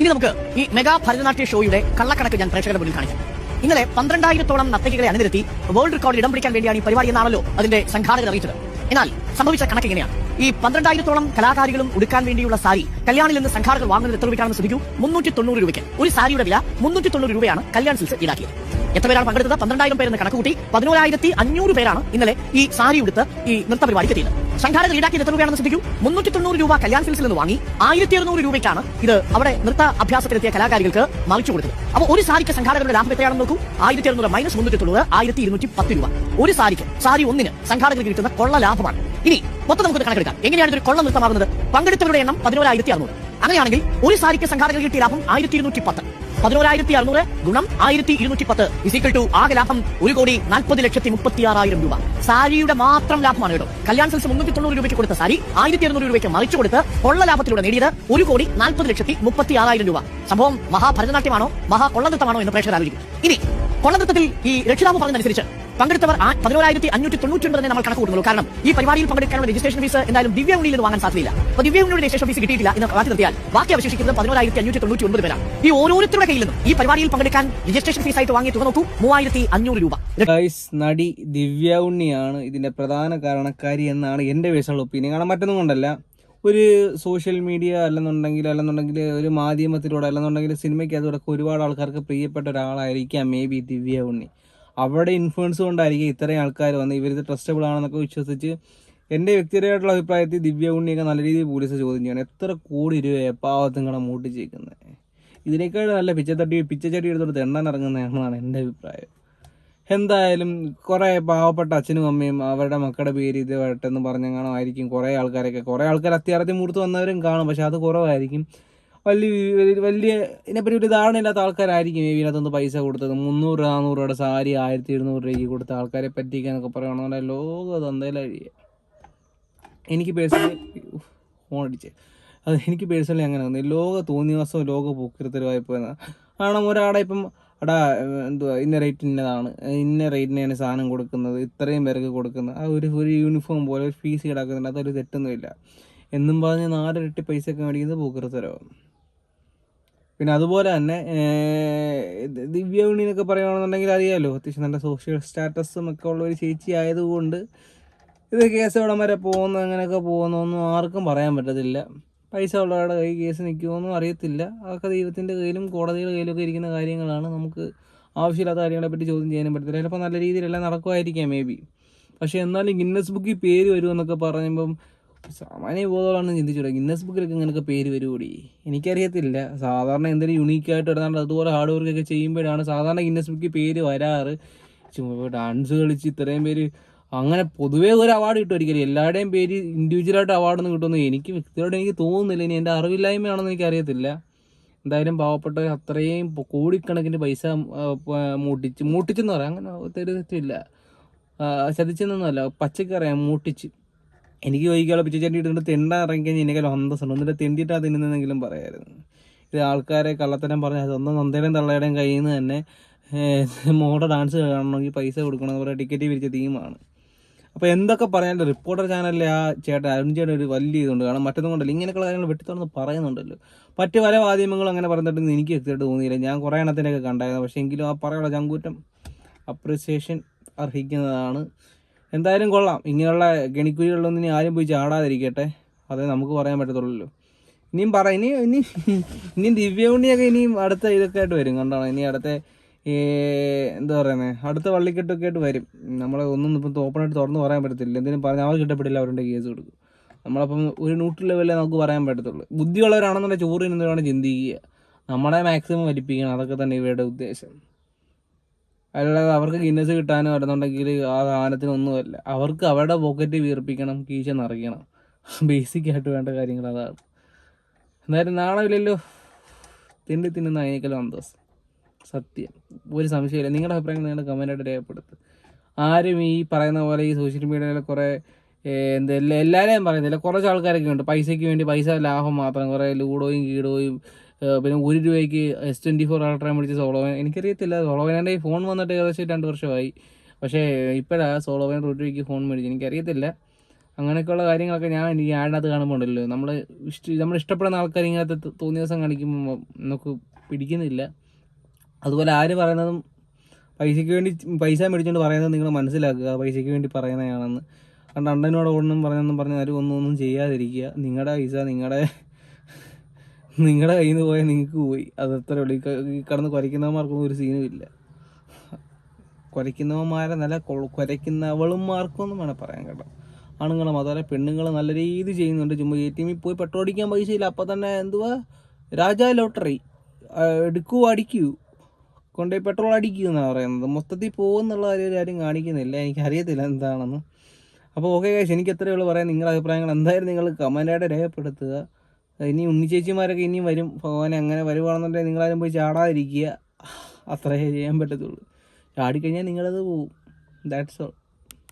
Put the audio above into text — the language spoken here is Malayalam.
ഇനി നമുക്ക് ഈ മെഗാ ഭരതനാട്യ ഷോയുടെ കള്ളക്കണക്ക് ഞാൻ പ്രേക്ഷകരുടെ മുന്നിൽ കാണിക്കാം. ഇന്നലെ 12,000-ഓളം നർത്തകികളെ അണിനിരത്തി വേൾഡ് റെക്കോർഡിൽ ഇടം പിടിക്കാൻ വേണ്ടിയാണ് ഈ പരിപാടി എന്നാണല്ലോ അതിന്റെ സംഘാടകർ അറിയിച്ചത്. എന്നാൽ സംഭവിച്ച കണക്ക് എങ്ങനെയാണ്? ഈ 12,000-ഓളം കലാകാരികളും ഉടുക്കാൻ വേണ്ടിയുള്ള സാരി കല്യാണിൽ നിന്ന് സംഘാടകർ വാങ്ങുന്നത് എത്ര രൂപയ്ക്കാണെന്ന് ശ്രദ്ധിക്കൂ. 390 രൂപയ്ക്ക്. ഒരു സാരിയുടെ വില 390 രൂപയാണ് കല്യാൺ സിൽക്സ് ഈടാക്കിയത്. എത്ര പേരാണ് പങ്കെടുത്തത്? 12,000 പേരെന്ന് കണക്ക് കൂട്ടി 11,500 പേരാണ് ഇന്നലെ ഈ സാരി ഉടുത്ത് ഈ നൃത്ത പരിപാടിക്ക് എത്തിയത്. സംഘാടകർ ഈടാക്കിയത് എത്ര രൂപയാണെന്ന് ശ്രദ്ധിക്കൂ. 390 രൂപ കല്യാൺ സിൽക്സിൽ നിന്ന് വാങ്ങി 1,200 രൂപയ്ക്കാണ് ഇത് അവിടെ നൃത്ത അഭ്യാസത്തിലെത്തിയ കലാകാരികൾക്ക് മറിച്ചു കൊടുത്തത്. അപ്പോൾ ഒരു സാരിക്ക് സംഘാടകരുടെ ലാഭം എത്രയാണെന്ന് നോക്കൂ. 1,200 മൈനസ് 390 1,210 രൂപ. ഒരു സാരിക്ക്, സാരി ഒന്നിന് സംഘാടകർക്ക് കിട്ടുന്ന കൊള്ള ലാഭമാണ്. ഇനി മൊത്തം നമുക്ക് കണക്കെടുക്കാം. എങ്ങനെയാണ് ഇതൊരു കൊള്ള നൃത്തമാകുന്നത്? പങ്കെടുത്തവരുടെ എണ്ണം 11,600. അങ്ങനെയാണെങ്കിൽ ഒരു സാരിക്ക് സംഘാടകർ കിട്ടിയ ലാഭം 1,210. 11,600 ഗുണം 1,210 ഇസിക്കൽ ടു ആകെ ലാഭം 1,40,36,000 രൂപ. സാരിയുടെ മാത്രം ലാഭമാണ് കേട്ടോ. കല്യാൺ സിൽസ് 390 രൂപയ്ക്ക് കൊടുത്ത സാരി 1,200 രൂപയ്ക്ക് മറിച്ചു കൊടുത്ത് കൊള്ള ലാഭത്തിലൂടെ നേടിയത് 1,40,36,000 രൂപ. സംഭവം മഹാഭരതനാട്യമാണോ മഹാകൊള്ളനൃത്തമാണോ എന്ന് പ്രേക്ഷകർ ആലോചിക്കും. ഇനി കൊള്ളനൃത്തത്തിൽ ഈ രക്ഷിതാവ് പറഞ്ഞതനുസരിച്ച് പങ്കെടുത്തവർ 11,599 നമ്മൾ കണക്ക് കൂട്ടുന്നു. കാരണം ഈ പരിപാടിയിൽ പങ്കെടുക്കാനുള്ള രജിസ്ട്രേഷൻ ഫീസ് എന്തായാലും ദിവ്യ ഉണ്ണിയിൽ നിന്ന് വാങ്ങാൻ സാധ്യതയില്ല. അപ്പോൾ ദിവ്യ ഉണ്ണിയുടെ രജിസ്ട്രേഷൻ ഫീസ് കിട്ടിയിട്ടില്ല എന്ന് മാറ്റി നിർത്തിയാൽ ബാക്കി അവശേഷിക്കുന്നത് 11,599 പേരാണ്. ഈ ഓരോരുത്തരുടെ കയ്യിൽ നിന്നും ഈ പരിപാടിയിൽ പങ്കെടുക്കാൻ രജിസ്ട്രേഷൻ ഫീസ് ആയിട്ട് വാങ്ങിയ തുക നോക്കൂ, 3,500 രൂപ. നടി ദിവ്യ ഉണ്ണിയാണ് ഇതിന്റെ പ്രധാന കാരണക്കാരി എന്നാണ് എന്റെ പേഴ്സണൽ ഒപ്പീനിയൻ. കാരണം മറ്റൊന്നും കൊണ്ടല്ല, ഒരു സോഷ്യൽ മീഡിയ അല്ലെന്നുണ്ടെങ്കിൽ ഒരു മാധ്യമത്തിലൂടെ അല്ലെന്നുണ്ടെങ്കിൽ സിനിമയ്ക്കകത്തൂടെ ഒരുപാട് ആൾക്കാർക്ക് പ്രിയപ്പെട്ട ഒരാളായിരിക്കാം മേ ബി ദിവ്യ ഉണ്ണി. അവരുടെ ഇൻഫ്ലുവൻസ് കൊണ്ടായിരിക്കും ഇത്രയും ആൾക്കാർ വന്ന് ഇവരിത് ട്രസ്റ്റബിൾ ആണെന്നൊക്കെ വിശ്വസിച്ച്. എൻ്റെ വ്യക്തിപരമായിട്ടുള്ള അഭിപ്രായത്തിൽ ദിവ്യ ഉണ്ണിയൊക്കെ നല്ല രീതിയിൽ പോലീസ് ചോദ്യം ചെയ്യണം. എത്ര കോടി രൂപയെ പാവത്തുങ്ങളെ മൂട്ടിച്ചേക്കുന്നത്. ഇതിനേക്കാൾ നല്ല പിച്ചച്ചട്ടി എടുത്തോട്ട് തെണ്ണാൻ ഇറങ്ങുന്നതാണെന്നാണ് എൻ്റെ അഭിപ്രായം. എന്തായാലും കുറേ പാവപ്പെട്ട അച്ഛനും അമ്മയും അവരുടെ മക്കളുടെ പേര് ഇത് വരട്ടെന്ന് പറഞ്ഞെങ്ങാണോ ആയിരിക്കും കുറേ ആൾക്കാർ അത്യാർത്ഥ്യം മൂർത്ത് വന്നവരും കാണും. പക്ഷെ അത് കുറവായിരിക്കും. വലിയ ഇതിനെപ്പറ്റി ഒരു ധാരണയില്ലാത്ത ആൾക്കാരായിരിക്കും ഇതിനകത്തൊന്ന് പൈസ കൊടുത്തത്. 300-400 രൂപയുടെ സാരി 1,200 രൂപയ്ക്ക് കൊടുത്ത ആൾക്കാരെ പറ്റിക്കാന്നൊക്കെ പറയുകയാണെന്നുണ്ടെങ്കിൽ ലോകം തന്തയിലഴിയ. എനിക്ക് പേഴ്സണലി അങ്ങനെ തോന്നി. ലോക തോന്നിയവാസവും ലോക പോക്കിരുത്തരമായി പോയെന്നാണ്. കാരണം ഒരാടെ ഇപ്പം ഇന്ന റേറ്റ് ഇന്നതാണ്, ഇന്ന റേറ്റിനാണ് സാധനം കൊടുക്കുന്നത്, ഇത്രയും പേർക്ക് കൊടുക്കുന്നത്, ആ ഒരു യൂണിഫോം പോലെ ഒരു ഫീസ് ഈടാക്കുന്നുണ്ട്. അതൊരു തെറ്റൊന്നുമില്ല എന്നും പറഞ്ഞ് 4 ഇരട്ടി പൈസയൊക്കെ മേടിക്കുന്നത് പോക്കിരുത്തരവും. പിന്നെ അതുപോലെ തന്നെ ദിവ്യ ഉണ്ണി എന്നൊക്കെ പറയുകയാണെന്നുണ്ടെങ്കിൽ അറിയാമല്ലോ, അത്യാവശ്യം നല്ല സോഷ്യൽ സ്റ്റാറ്റസും ഒക്കെ ഉള്ള ഒരു ചേച്ചി ആയതുകൊണ്ട് ഇത് കേസ് എവിടം വരെ പോകുന്നു അങ്ങനെയൊക്കെ പോകുന്നൊന്നും ആർക്കും പറയാൻ പറ്റത്തില്ല. പൈസ ഉള്ളവരുടെ കൈ കേസ് നിൽക്കുമോന്നും അറിയത്തില്ല. അതൊക്കെ ദൈവത്തിൻ്റെ കയ്യിലും കോടതിയുടെ കയ്യിലൊക്കെ ഇരിക്കുന്ന കാര്യങ്ങളാണ്. നമുക്ക് ആവശ്യമില്ലാത്ത കാര്യങ്ങളെപ്പറ്റി ചോദ്യം ചെയ്യാനും പറ്റത്തില്ല. ചിലപ്പോൾ നല്ല രീതിയിലെല്ലാം നടക്കുമായിരിക്കാം മേ ബി. പക്ഷേ എന്നാലും ഗിന്നസ് ബുക്കിൽ പേര് വരുമെന്നൊക്കെ പറയുമ്പം സാമാന്യ ബോധമാണ് ചിന്തിച്ചൂടെ. ഗിന്നസ് ബുക്കിലൊക്കെ ഇങ്ങനെയൊക്കെ പേര് വരുകൂടി എനിക്കറിയത്തില്ല. സാധാരണ എന്തെങ്കിലും യുണീക്കായിട്ട് ഇടുന്നാണ്ട് അതുപോലെ ഹാർഡ് വർക്കൊക്കെ ചെയ്യുമ്പോഴാണ് സാധാരണ ഗിന്നസ് ബുക്കിൽ പേര് വരാറ്. ഡാൻസ് കളിച്ച് ഇത്രയും പേര് അങ്ങനെ പൊതുവേ ഒരു അവാർഡ് കിട്ടുമായിരിക്കും. എല്ലാവരുടെയും പേര് ഇൻഡിവിജ്വലായിട്ട് അവാർഡൊന്നും കിട്ടുമെന്ന് എനിക്ക് വ്യക്തിയോടെ തോന്നുന്നില്ല. ഇനി എൻ്റെ അറിവില്ലായ്മയാണെന്ന് എനിക്കറിയത്തില്ല. എന്തായാലും പാവപ്പെട്ട അത്രയും കോടിക്കണക്കിന് പൈസ മൂട്ടിച്ചെന്ന് പറയാം. അങ്ങനെ തെറ്റില്ല, ചതിച്ചെന്നൊന്നുമല്ല, പച്ചക്കറിയാം മൂട്ടിച്ച്. എനിക്ക് ചോദിക്കാനുള്ള പിച്ചച്ചട്ടി ഇട്ടിട്ട് തെണ്ടാൻ ഇറങ്ങിക്കഴിഞ്ഞാൽ എനിക്കെല്ലാം അന്തസ്സുണ്ട്. എന്നിട്ട് തെണ്ടിയിട്ടാണ് തിന്നുന്നതെങ്കിലും പറയാമായിരുന്നു. ഇത് ആൾക്കാരെ കള്ളത്തരം പറഞ്ഞാൽ സ്വന്തം നന്ദയുടെയും തള്ളയുടെയും കയ്യിൽ നിന്ന് തന്നെ മോടെ ഡാൻസ് കാണണമെങ്കിൽ പൈസ കൊടുക്കണമെന്ന് പറയുക ടിക്കറ്റ് പിരിച്ച തീമാണ്. അപ്പോൾ എന്തൊക്കെ പറയാണ്ട് റിപ്പോർട്ടർ ചാനലിലെ ആ ചേട്ടൻ അരുൺ ചേട്ടൻ ഒരു വലിയ ഇതുണ്ട്. കാരണം മറ്റൊന്നും കൊണ്ടല്ലോ, ഇങ്ങനെയൊക്കെയുള്ള കാര്യങ്ങൾ വെട്ടിത്തുറന്ന് പറയുന്നുണ്ടല്ലോ. മറ്റ് പല മാധ്യമങ്ങളും അങ്ങനെ പറഞ്ഞിട്ടുണ്ടെന്ന് എനിക്ക് വ്യക്തിയായിട്ട് തോന്നിയില്ല. ഞാൻ കുറേ എണ്ണത്തിനൊക്കെ കണ്ടായിരുന്നു. പക്ഷേ എങ്കിലും ആ പറയാനുള്ള ചങ്കൂറ്റം അപ്രിസിയേഷൻ അർഹിക്കുന്നതാണ്. എന്തായാലും കൊള്ളാം. ഇങ്ങനെയുള്ള ഗണിക്കുഴികളിലൊന്നും ഇനി ആരും പോയി ചാടാതിരിക്കട്ടെ. അതേ നമുക്ക് പറയാൻ പറ്റത്തുള്ളൂ. ഇനിയും ദിവ്യ ഉണ്ണിയൊക്കെ ഇനിയും അടുത്ത ഇതൊക്കെ ആയിട്ട് വരും. കണ്ടാണ് ഇനി അടുത്ത എന്താ പറയുന്നത്, അടുത്ത വള്ളിക്കെട്ടൊക്കെ ആയിട്ട് വരും. നമ്മളെ ഒന്നും ഇപ്പം ഓപ്പണായിട്ട് തുറന്ന് പറയാൻ പറ്റത്തില്ല. എന്തെങ്കിലും പറഞ്ഞാൽ അവർ കിട്ടപ്പെടില്ല, അവരുടെ കേസ് കൊടുക്കും. നമ്മളപ്പം ഒരു ന്യൂട്രൽ ലെവലേ നമുക്ക് പറയാൻ പറ്റത്തുള്ളൂ. ബുദ്ധിയുള്ളവരാണെന്നുള്ള ചോറിന് വേണം ചിന്തിക്കുക. നമ്മളെ മാക്സിമം വലിപ്പിക്കണം. അതൊക്കെ തന്നെ ഇവരുടെ ഉദ്ദേശം. അല്ലാതെ അവർക്ക് ഗിന്നസ് കിട്ടാനോ വരുന്നുണ്ടെങ്കിൽ ആ സാധനത്തിനൊന്നുമല്ല. അവർക്ക് അവരുടെ പോക്കറ്റ് വീർപ്പിക്കണം, കീശ നിറയ്ക്കണം. ബേസിക്കായിട്ട് വേണ്ട കാര്യങ്ങൾ അതാണ്. എന്തായാലും നാണമില്ലല്ലോ തിന്നുന്ന അതിനേക്കാളും അന്തസ്. സത്യം, ഒരു സംശയമില്ല. നിങ്ങളുടെ അഭിപ്രായങ്ങൾ നിങ്ങളുടെ കമൻറ്റായിട്ട് രേഖപ്പെടുത്തുക. ആരും ഈ പറയുന്ന പോലെ ഈ സോഷ്യൽ മീഡിയയിൽ കുറേ എല്ലാവരെയും പറയുന്നില്ല, കുറച്ച് ആൾക്കാരൊക്കെ ഉണ്ട് പൈസയ്ക്ക് വേണ്ടി, പൈസ ലാഭം മാത്രം, കുറേ ലൂഡോയും കീടോയും പിന്നെ 1 രൂപയ്ക്ക് S24 അൾട്ര മേടിച്ച് സോളോവൻ. എനിക്കറിയത്തില്ല, സോളോവൻ്റെ ഫോൺ വന്നിട്ട് ഏകദേശം 2 വർഷമായി. പക്ഷേ ഇപ്പോഴാണ് സോളോവൻ 1 രൂപയ്ക്ക് ഫോൺ മേടിച്ച്. എനിക്കറിയത്തില്ല. അങ്ങനെയൊക്കെയുള്ള കാര്യങ്ങളൊക്കെ എനിക്ക് ആടിനകത്ത് കാണുമ്പോൾ ഉണ്ടല്ലോ നമ്മൾ ഇഷ്ടപ്പെടുന്ന ആൾക്കാർ ഇങ്ങനത്തെ തോന്നിയ ദിവസം കാണിക്കുമ്പോൾ നമുക്ക് പിടിക്കുന്നില്ല. അതുപോലെ ആര് പറയുന്നതും പൈസയ്ക്ക് വേണ്ടി പൈസ മേടിച്ചുകൊണ്ട് പറയുന്നത് നിങ്ങൾ മനസ്സിലാക്കുക, പൈസയ്ക്ക് വേണ്ടി പറയുന്നതാണെന്ന്. കാരണം അണ്ടനോട് ഒന്നും പറഞ്ഞ് ആരും ഒന്നും ചെയ്യാതിരിക്കുക. നിങ്ങളുടെ പൈസ നിങ്ങളുടെ കയ്യിൽ നിന്ന് പോയാൽ നിങ്ങൾക്ക് പോയി, അത് അത്ര ഉള്ളൂ. ഈ കടന്ന് കുരയ്ക്കുന്നവന്മാർക്കൊന്നും ഒരു സീനും ഇല്ല. കുരയ്ക്കുന്നവന്മാരെ നല്ല കുരയ്ക്കുന്നവളുമാർക്കൊന്നും വേണം പറയാൻ കേട്ടോ. ആണുങ്ങളും അതുപോലെ പെണ്ണുങ്ങൾ നല്ല രീതി ചെയ്യുന്നുണ്ട്. ചുമ്മാ ATM പോയി പെട്രോൾ അടിക്കാൻ പൈസ ഇല്ല, അപ്പം തന്നെ രാജാ ലോട്ടറി അടിക്കൂ കൊണ്ടുപോയി പെട്രോൾ അടിക്കൂ എന്നാണ് പറയുന്നത്. മൊത്തത്തിൽ പോകുന്നുള്ള കാര്യം കാണിക്കുന്നില്ല. എനിക്കറിയത്തില്ല എന്താണെന്ന്. അപ്പോൾ ഓക്കെ ഗൈസ്, എനിക്ക് എത്രയേ ഉള്ളൂ പറയാൻ. നിങ്ങളുടെ അഭിപ്രായങ്ങൾ എന്തായാലും നിങ്ങൾ കമൻറ്റായിട്ട് രേഖപ്പെടുത്തുക. ഇനി ഉണ്ണിച്ചേച്ചിമാരൊക്കെ ഇനിയും വരും. ഭഗവാനെ അങ്ങനെ വരുവാണെന്നുണ്ടെങ്കിൽ നിങ്ങളാരും പോയി ചാടാതിരിക്കുക. അത്രയേ ചെയ്യാൻ പറ്റത്തുള്ളൂ. ചാടിക്കഴിഞ്ഞാൽ നിങ്ങളത് പോവും. That's all.